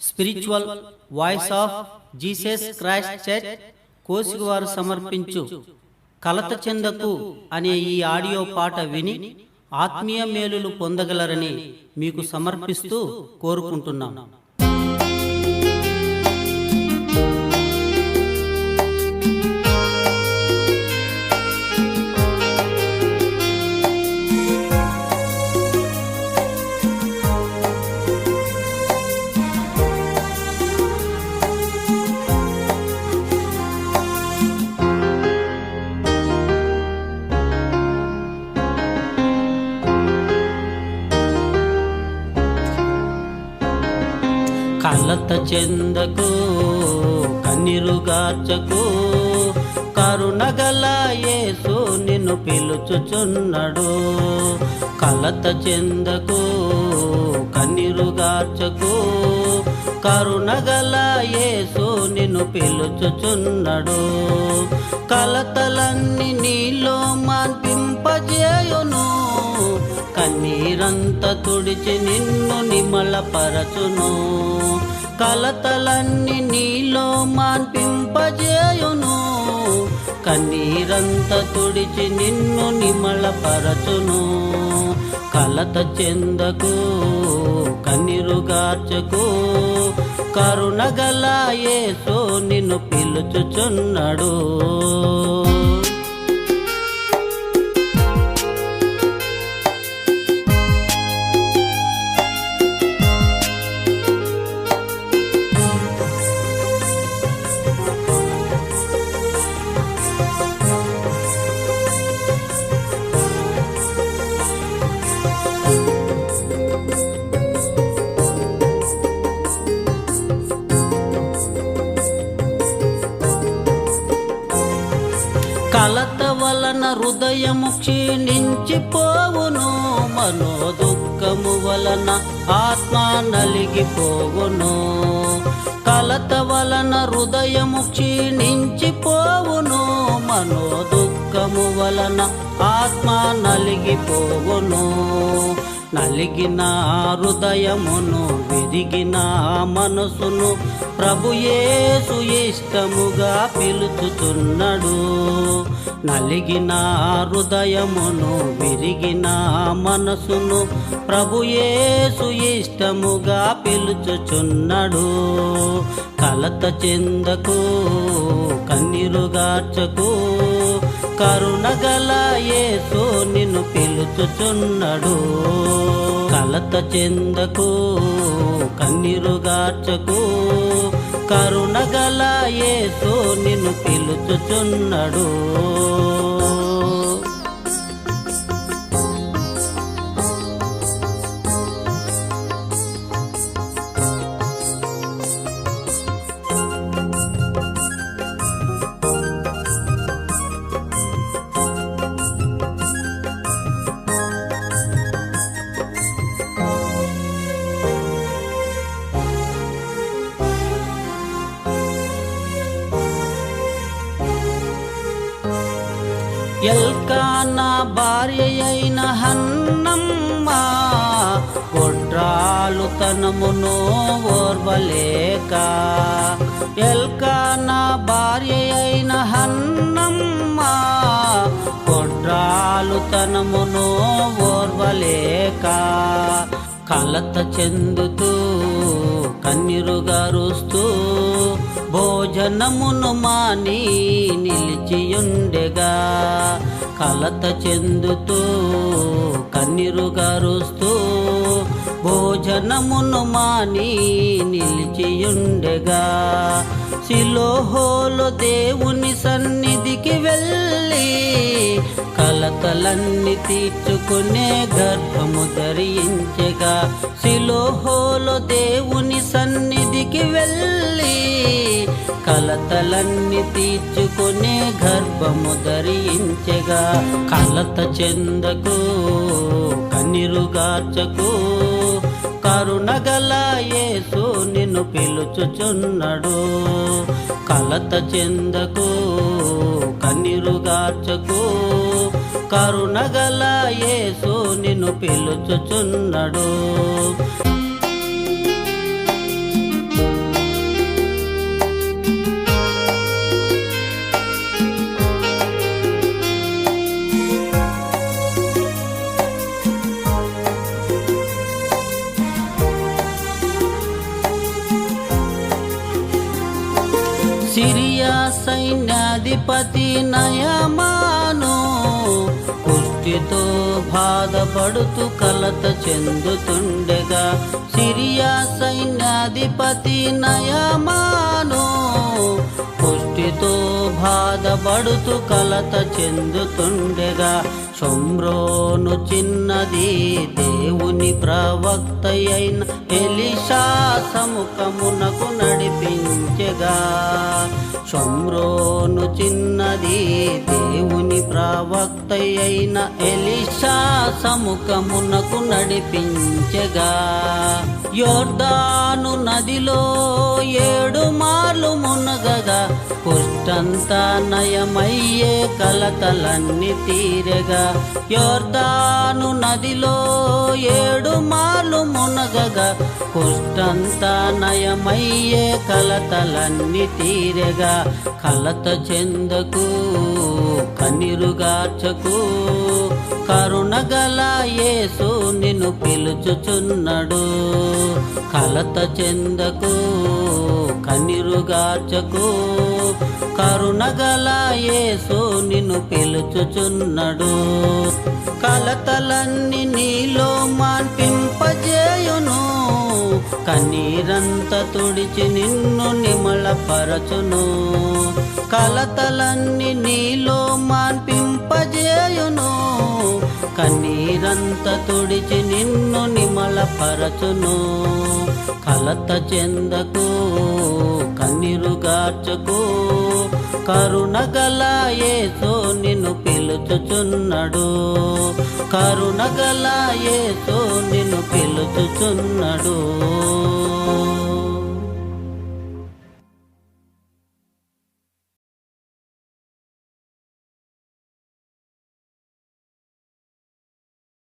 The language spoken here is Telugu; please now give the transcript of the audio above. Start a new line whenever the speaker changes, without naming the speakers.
Spiritual voice of Jesus Christ church కోసిక వారు సమర్పించు కలత చెందకు అనే ఈ ఆడియో పాట విని ఆత్మీయ మేలులు పొందగలరని మీకు సమర్పిస్తూ కోరుకుంటున్నాను. కలత చెందకు, కన్నీరుగార్చకు, కరుణగల యేసు నిన్ను పిలుచుచున్నాడు. కలత చెందకు, కన్నీరుగార్చకు, కరుణగల యేసు నిన్ను పిలుచుచున్నాడు. కలతలన్నీ నీలో మాన్పింపజేయును, కన్నీరంత తుడిచి నిన్ను నిమలపరచును. కలతలన్నీ నీలో మాన్పింపజేయును, కన్నీరంత తుడిచి నిన్ను నిమలపరచును. కలత చెందకు, కన్నీరుగార్చకు, కరుణగల యేసు నిన్ను పిలుచుచున్నాడు. కలత వలన హృదయము క్షీణించిపోవును, మనోదుఃఖము వలన ఆత్మ నలిగిపోవును. కలత వలన హృదయము క్షీణించిపోవును, మనోదుఃఖము వలన ఆత్మ నలిగిపోవును. నలిగిన హృదయమును, విరిగిన మనసును ప్రభు యేసు ఇష్టముగా పిలుచుచున్నాడు. నలిగిన హృదయమును, విరిగిన మనసును ప్రభు యేసు ఇష్టముగా పిలుచుచున్నాడు. కలత చెందకు, కన్నీరుగార్చకు, కరుణగల యేసు నిన్ను పిలుచుచున్నాడు. కలత చెందకు, కన్నీరుగార్చకు, కరుణగల యేసు నిన్ను పిలుచుచున్నాడు. ఎల్కానా భార్య అయిన హన్నమ్మ గొడ్రాలు తనమును ఓర్వలేక, ఎల్కానా భార్య అయిన హన్నమ్మ గొడ్రాలు తనమును ఓర్వలేక, కలత చెందుతూ కన్నీరుగారుస్తూ భోజనమును మాని నిలిచియుండెగా. కలత చెందుతూ కన్నీరుగారుస్తూ భోజనమును మాని నిలిచియుండెగా. సిలోహోలో దేవుని సన్నిధికి వెళ్ళి కలతలన్నీ తీర్చుకునే గర్భము ధరించెగా. సిలోహోలో దేవుని సన్నిధికి వెళ్ళి కలతలన్నీ తీర్చుకునే గర్భము ధరించెగా. కలత చెందకు, కన్నీరుగార్చకు, కరుణగల యేసు నిన్ను పిలుచుచున్నాడు. కలత చెందకు, కన్నీరుగార్చకు, కరుణగల యేసు నిన్ను పిలుచుచున్నాడు. సిరియా సైన్యాధిపతి నయమాను కుష్టితో బాధపడుతూ కలత చెందుతుండెగా. సిరియా సైన్యాధిపతి నయమాను కుష్టితో బాధపడుతూ కలత చెందుతుండెగా. షోమ్రోను చిన్నది దేవుని ప్రవక్త అయిన ఎలీషా సముఖమునకు నడిపించెగా. షోమ్రోను చిన్నది దేవుని ప్రవక్త అయిన ఎలీషా సముఖమునకు నడిపించెగా. యోర్దాను నదిలో 7 మార్లు మునగగా కుష్టంతా నయమయ్యే కలతలన్నీ తీరెగా. యోర్దాను నదిలో 7 మార్లు మునగగా కుష్టంతా నయమయ్యే కలతలన్నీ తీరెగా. కలత చెందకు కన్నీరుగార్చకు, కరుణగల యేసు నిన్ను పిలుచుచున్నాడు. కలత చెందకు కన్నీరుగార్చకు, కరుణగల యేసు నిన్ను పిలుచుచున్నాడు. కలతలన్నీ నీలో మాన్పింపజేయును, కన్నీరంత తుడిచి నిన్ను నిమలపరచును. కలతలన్నీ నీలో మాన్పింపజేయును, కన్నీరంత తుడిచి నిన్ను నిమలపరచును. కలత చెందకు కన్నీరుగార్చకు, కరుణగల యేసు నిన్ను పిలుచుచున్నాడు. కరుణగల యేసు నిన్ను పిలుచుచున్నాడు.